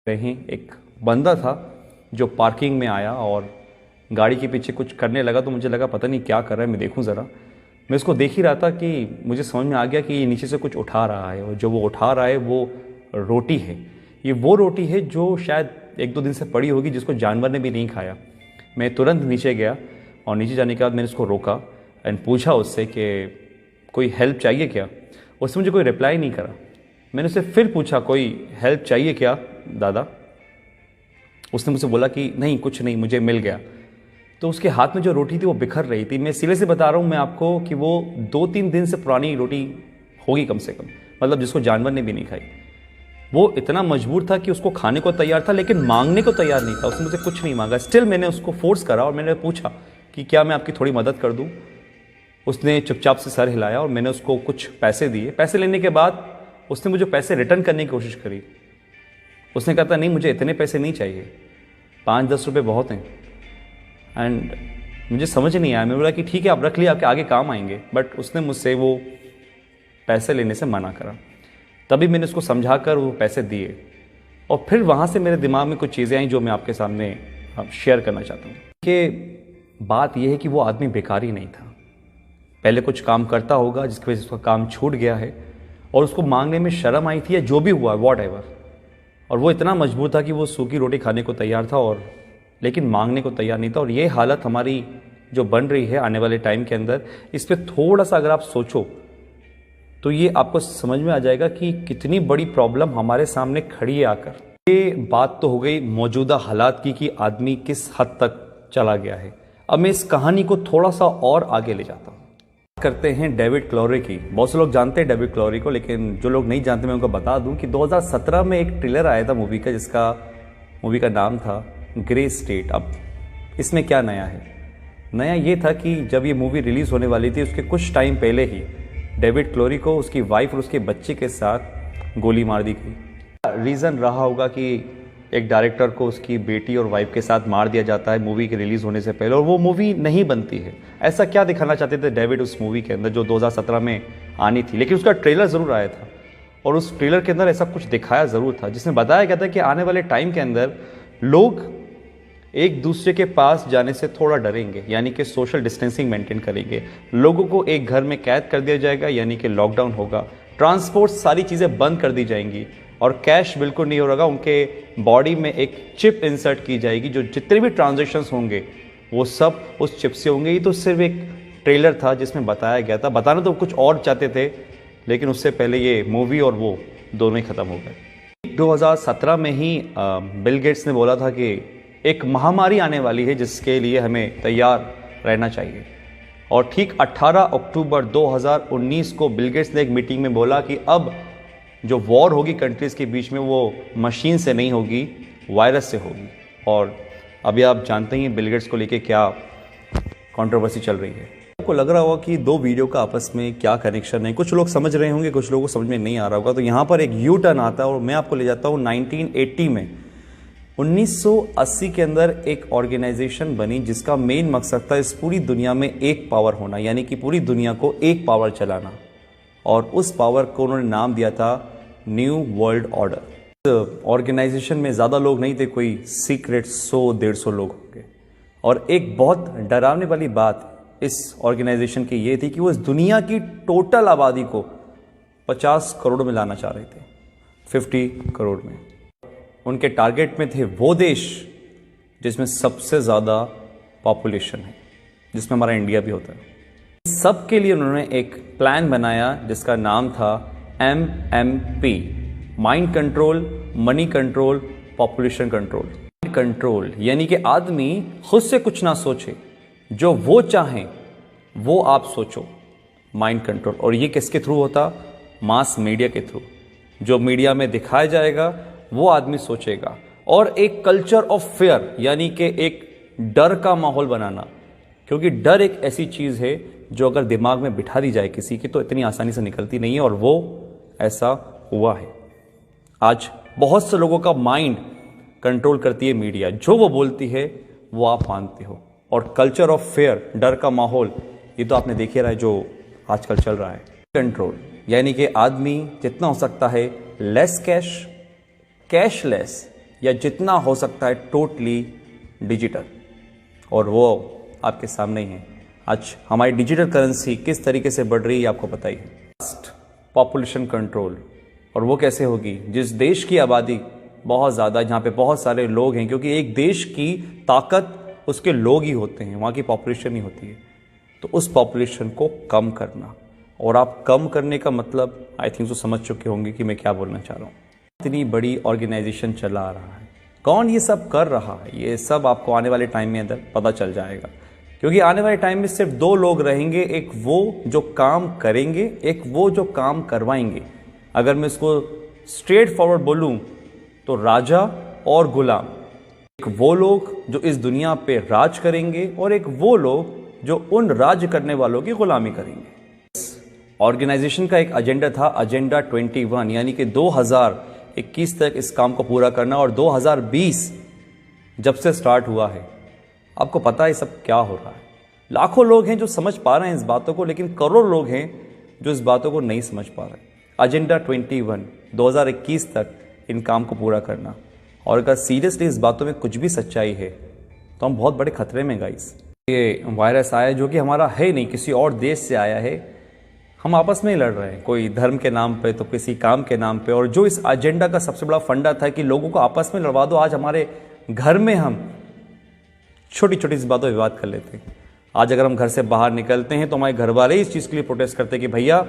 कहीं एक बंदा था जो पार्किंग में आया और गाड़ी के पीछे कुछ करने लगा, तो मुझे लगा पता नहीं क्या कर रहा है, मैं देखूं ज़रा। मैं उसको देख ही रहा था कि मुझे समझ में आ गया कि ये नीचे से कुछ उठा रहा है, और जो वो उठा रहा है वो रोटी है। ये वो रोटी है जो शायद 1-2 दिन से पड़ी होगी, जिसको जानवर ने भी नहीं खाया। मैं तुरंत नीचे गया और नीचे जाने के बाद मैंने उसको रोका एंड पूछा उससे कि कोई हेल्प चाहिए क्या। उसने मुझे कोई रिप्लाई नहीं करा। मैंने उससे फिर पूछा कोई हेल्प चाहिए क्या दादा। उसने मुझसे बोला कि नहीं कुछ नहीं, मुझे मिल गया। तो उसके हाथ में जो रोटी थी वो बिखर रही थी। मैं सिरे से बता रहा हूँ मैं आपको कि वो 2-3 दिन से पुरानी रोटी होगी कम से कम, मतलब जिसको जानवर ने भी नहीं खाई। वो इतना मजबूर था कि उसको खाने को तैयार था, लेकिन मांगने को तैयार नहीं था। उसने मुझसे कुछ नहीं मांगा। स्टिल मैंने उसको फोर्स करा और मैंने पूछा कि क्या मैं आपकी थोड़ी मदद कर दूँ। उसने चुपचाप से सर हिलाया और मैंने उसको कुछ पैसे दिए। पैसे लेने के बाद उसने मुझे पैसे रिटर्न करने की कोशिश करी। उसने कहा था नहीं मुझे इतने पैसे नहीं चाहिए, 5-10 रुपये बहुत हैं। एंड मुझे समझ नहीं आया। मैं बोला कि ठीक है आप रख लिया, आपके आगे काम आएंगे। बट उसने मुझसे वो पैसे लेने से मना करा। तभी मैंने उसको समझा कर वो पैसे दिए, और फिर वहाँ से मेरे दिमाग में कुछ चीज़ें आई जो मैं आपके सामने शेयर करना चाहता हूँ। कि बात यह है कि वो आदमी बेकारी नहीं था, पहले कुछ काम करता होगा जिसकी वजह से उसका काम छूट गया है, और उसको मांगने में शर्म आई थी या जो भी हुआ वॉट एवर। और वो इतना मजबूर था कि वो सूखी रोटी खाने को तैयार था, और लेकिन मांगने को तैयार नहीं था। और ये हालत हमारी जो बन रही है आने वाले टाइम के अंदर, इस पर थोड़ा सा अगर आप सोचो तो ये आपको समझ में आ जाएगा कि कितनी बड़ी प्रॉब्लम हमारे सामने खड़ी है आकर। ये बात तो हो गई मौजूदा हालात की कि आदमी किस हद तक चला गया है। अब मैं इस कहानी को थोड़ा सा और आगे ले जाता हूँ। करते हैं डेविड क्लोरी की। बहुत से लोग जानते हैं डेविड क्लोरी को, लेकिन जो लोग नहीं जानते मैं उनको बता दूं कि 2017 में एक ट्रेलर आया था मूवी का, जिसका मूवी का नाम था ग्रे स्टेट। अब इसमें क्या नया है? नया ये था कि जब ये मूवी रिलीज़ होने वाली थी उसके कुछ टाइम पहले ही डेविड क्लोरी को उसकी वाइफ और उसके बच्चे के साथ गोली मार दी गई। रीज़न रहा होगा कि एक डायरेक्टर को उसकी बेटी और वाइफ के साथ मार दिया जाता है मूवी के रिलीज़ होने से पहले, और वो मूवी नहीं बनती है। ऐसा क्या दिखाना चाहते थे डेविड उस मूवी के अंदर जो 2017 में आनी थी? लेकिन उसका ट्रेलर ज़रूर आया था, और उस ट्रेलर के अंदर ऐसा कुछ दिखाया ज़रूर था जिसमें बताया गया था कि आने वाले टाइम के अंदर लोग एक दूसरे के पास जाने से थोड़ा डरेंगे, यानी कि सोशल डिस्टेंसिंग मेंटेन करेंगे। लोगों को एक घर में कैद कर दिया जाएगा, यानी कि लॉकडाउन होगा। ट्रांसपोर्ट सारी चीज़ें बंद कर दी जाएंगी, और कैश बिल्कुल नहीं होगा। उनके बॉडी में एक चिप इंसर्ट की जाएगी, जो जितने भी ट्रांजैक्शंस होंगे वो सब उस चिप से होंगे। ये तो सिर्फ एक ट्रेलर था जिसमें बताया गया था। बताना तो कुछ और चाहते थे, लेकिन उससे पहले ये मूवी और वो दोनों ही ख़त्म हो गए। 2017 में ही बिल गेट्स ने बोला था कि एक महामारी आने वाली है जिसके लिए हमें तैयार रहना चाहिए। और ठीक 18 अक्टूबर 2019 को बिल गेट्स ने एक मीटिंग में बोला कि अब जो वॉर होगी कंट्रीज़ के बीच में वो मशीन से नहीं होगी, वायरस से होगी। और अभी आप जानते हैं बिल गेट्स को लेके क्या कंट्रोवर्सी चल रही है। आपको लग रहा होगा कि दो वीडियो का आपस में क्या कनेक्शन है। कुछ लोग समझ रहे होंगे, कुछ लोगों को समझ में नहीं आ रहा होगा। तो यहाँ पर एक यू टर्न आता है और मैं आपको ले जाता हूँ 1980 में। 1980 के अंदर एक ऑर्गेनाइजेशन बनी जिसका मेन मकसद था इस पूरी दुनिया में एक पावर होना, यानी कि पूरी दुनिया को एक पावर चलाना। और उस पावर को उन्होंने नाम दिया था न्यू वर्ल्ड ऑर्डर। ऑर्गेनाइजेशन में ज़्यादा लोग नहीं थे, कोई सीक्रेट 100-150 लोग होंगे। और एक बहुत डरावने वाली बात इस ऑर्गेनाइजेशन की ये थी कि वो इस दुनिया की टोटल आबादी को 50 करोड़ में लाना चाह रहे थे, 50 करोड़ में। उनके टारगेट में थे वो देश जिसमें सबसे ज़्यादा पॉपुलेशन है, जिसमें हमारा इंडिया भी होता है। सबके लिए उन्होंने एक प्लान बनाया जिसका नाम था MMP, mind control, money control, population control. Control यानी कि आदमी खुद से कुछ ना सोचे, जो वो चाहें वो आप सोचो, माइंड कंट्रोल। और ये किसके थ्रू होता? मास मीडिया के थ्रू। जो मीडिया में दिखाया जाएगा वो आदमी सोचेगा। और एक कल्चर ऑफ फेयर, यानी कि एक डर का माहौल बनाना, क्योंकि डर एक ऐसी चीज़ है जो अगर दिमाग में बिठा दी जाए किसी की तो इतनी आसानी से निकलती नहीं है, और वो ऐसा हुआ है। आज बहुत से लोगों का माइंड कंट्रोल करती है मीडिया, जो वो बोलती है वो आप मानते हो। और कल्चर ऑफ फेयर, डर का माहौल, ये तो आपने देख ही रहा है जो आजकल चल रहा है। कंट्रोल यानी कि आदमी जितना हो सकता है लेस कैश, कैशलेस, या जितना हो सकता है टोटली डिजिटल, और वो आपके सामने ही है। आज हमारी डिजिटल करेंसी किस तरीके से बढ़ रही है आपको पता ही है। पॉपुलेशन कंट्रोल, और वो कैसे होगी? जिस देश की आबादी बहुत ज़्यादा, जहाँ पे बहुत सारे लोग हैं, क्योंकि एक देश की ताकत उसके लोग ही होते हैं, वहाँ की पॉपुलेशन ही होती है। तो उस पॉपुलेशन को कम करना, और आप कम करने का मतलब आई थिंक तो समझ चुके होंगे कि मैं क्या बोलना चाह रहा हूँ। इतनी बड़ी ऑर्गेनाइजेशन चला रहा है, कौन ये सब कर रहा है, ये सब आपको आने वाले टाइम में अंदर पता चल जाएगा। क्योंकि आने वाले टाइम में सिर्फ दो लोग रहेंगे, एक वो जो काम करेंगे, एक वो जो काम करवाएंगे। अगर मैं इसको स्ट्रेट फॉरवर्ड बोलूं तो राजा और गुलाम। एक वो लोग जो इस दुनिया पे राज करेंगे, और एक वो लोग जो उन राज करने वालों की गुलामी करेंगे। ऑर्गेनाइजेशन का एक एजेंडा था, एजेंडा 21, यानी कि 2021 तक इस काम को पूरा करना, और 2020 जब से स्टार्ट हुआ है, आपको पता है सब क्या हो रहा है। लाखों लोग हैं जो समझ पा रहे हैं इस बातों को, लेकिन करोड़ों लोग हैं जो इस बातों को नहीं समझ पा रहे। एजेंडा 21 2021 तक इन काम को पूरा करना, और अगर सीरियसली इस बातों में कुछ भी सच्चाई है तो हम बहुत बड़े खतरे में गाइस। ये वायरस आया जो कि हमारा है नहीं, किसी और देश से आया है। हम आपस में ही लड़ रहे हैं, कोई धर्म के नाम पे तो किसी काम के नाम पे। और जो इस एजेंडा का सबसे बड़ा फंडा था कि लोगों को आपस में लड़वा दो, आज हमारे घर में हम छोटी छोटी सी बातों विवाद कर लेते हैं। आज अगर हम घर से बाहर निकलते हैं तो हमारे घर वाले इस चीज़ के लिए प्रोटेस्ट करते हैं कि भैया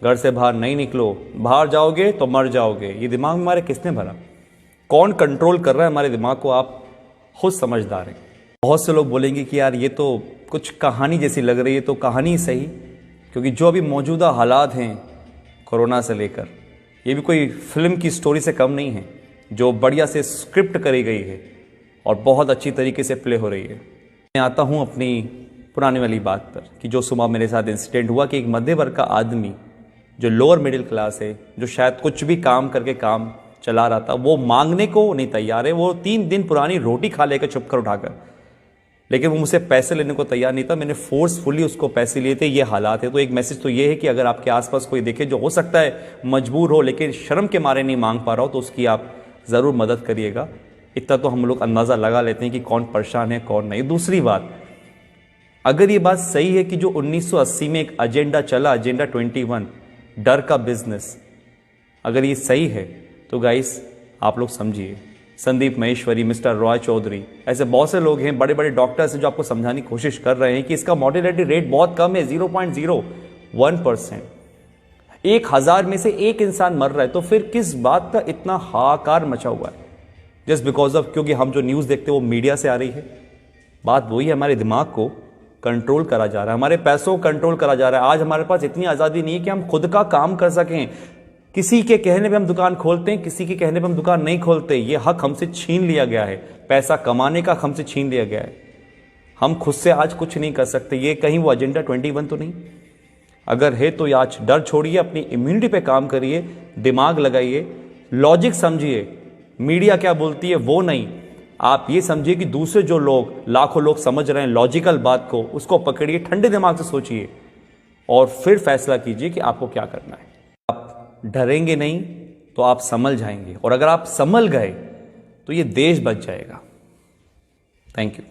घर से बाहर नहीं निकलो, बाहर जाओगे तो मर जाओगे। ये दिमाग में हमारे किसने भरा? कौन कंट्रोल कर रहा है हमारे दिमाग को? आप खुद समझदार हैं। बहुत से लोग बोलेंगे कि यार ये तो कुछ कहानी जैसी लग रही है, तो कहानी सही, क्योंकि जो अभी मौजूदा हालात हैं कोरोना से लेकर, ये भी कोई फिल्म की स्टोरी से कम नहीं है, जो बढ़िया से स्क्रिप्ट करी गई है और बहुत अच्छी तरीके से प्ले हो रही है। मैं आता हूँ अपनी पुरानी वाली बात पर कि जो सुबह मेरे साथ इंसिडेंट हुआ कि एक मध्य वर्ग का आदमी जो लोअर मिडिल क्लास है, जो शायद कुछ भी काम करके काम चला रहा था, वो मांगने को नहीं तैयार है। वो 3 दिन पुरानी रोटी खा लेकर छुप कर उठाकर, लेकिन वो मुझसे पैसे लेने को तैयार नहीं था। मैंने फोर्सफुली उसको पैसे लिए थे। ये हालात है। तो एक मैसेज तो ये है कि अगर आपके आसपास कोई देखे जो हो सकता है मजबूर हो, लेकिन शर्म के मारे नहीं मांग पा रहा हो, तो उसकी आप ज़रूर मदद करिएगा। इतना तो हम लोग अंदाज़ा लगा लेते हैं कि कौन परेशान है कौन नहीं। दूसरी बात, अगर ये बात सही है कि जो 1980 में एक एजेंडा चला, एजेंडा 21, डर का बिजनेस, अगर ये सही है तो गाइस आप लोग समझिए, संदीप महेश्वरी, मिस्टर रॉय चौधरी, ऐसे बहुत से लोग हैं, बड़े बड़े डॉक्टर्स हैं जो आपको समझाने की कोशिश कर रहे हैं कि इसका मॉर्टेलिटी रेट बहुत कम है, 0.01%। 1000 में से एक इंसान मर रहा है, तो फिर किस बात का इतना हाहाकार मचा हुआ है? जस्ट बिकॉज ऑफ, क्योंकि हम जो न्यूज़ देखते हैं वो मीडिया से आ रही है। बात वही है, हमारे दिमाग को कंट्रोल करा जा रहा है, हमारे पैसों को कंट्रोल करा जा रहा है। आज हमारे पास इतनी आज़ादी नहीं है कि हम खुद का काम कर सकें। किसी के कहने पे हम दुकान खोलते हैं, किसी के कहने पे हम दुकान नहीं खोलते। ये हक हमसे छीन लिया गया है, पैसा कमाने का हमसे छीन लिया गया है। हम खुद से आज कुछ नहीं कर सकते। ये कहीं वो एजेंडा 21 तो नहीं? अगर है तो आज डर छोड़िए, अपनी इम्यूनिटी पे काम करिए, दिमाग लगाइए, लॉजिक समझिए। मीडिया क्या बोलती है वो नहीं, आप ये समझिए कि दूसरे जो लोग, लाखों लोग समझ रहे हैं लॉजिकल बात को, उसको पकड़िए, ठंडे दिमाग से सोचिए और फिर फैसला कीजिए कि आपको क्या करना है। आप डरेंगे नहीं तो आप संभल जाएंगे, और अगर आप संभल गए तो ये देश बच जाएगा। Thank you.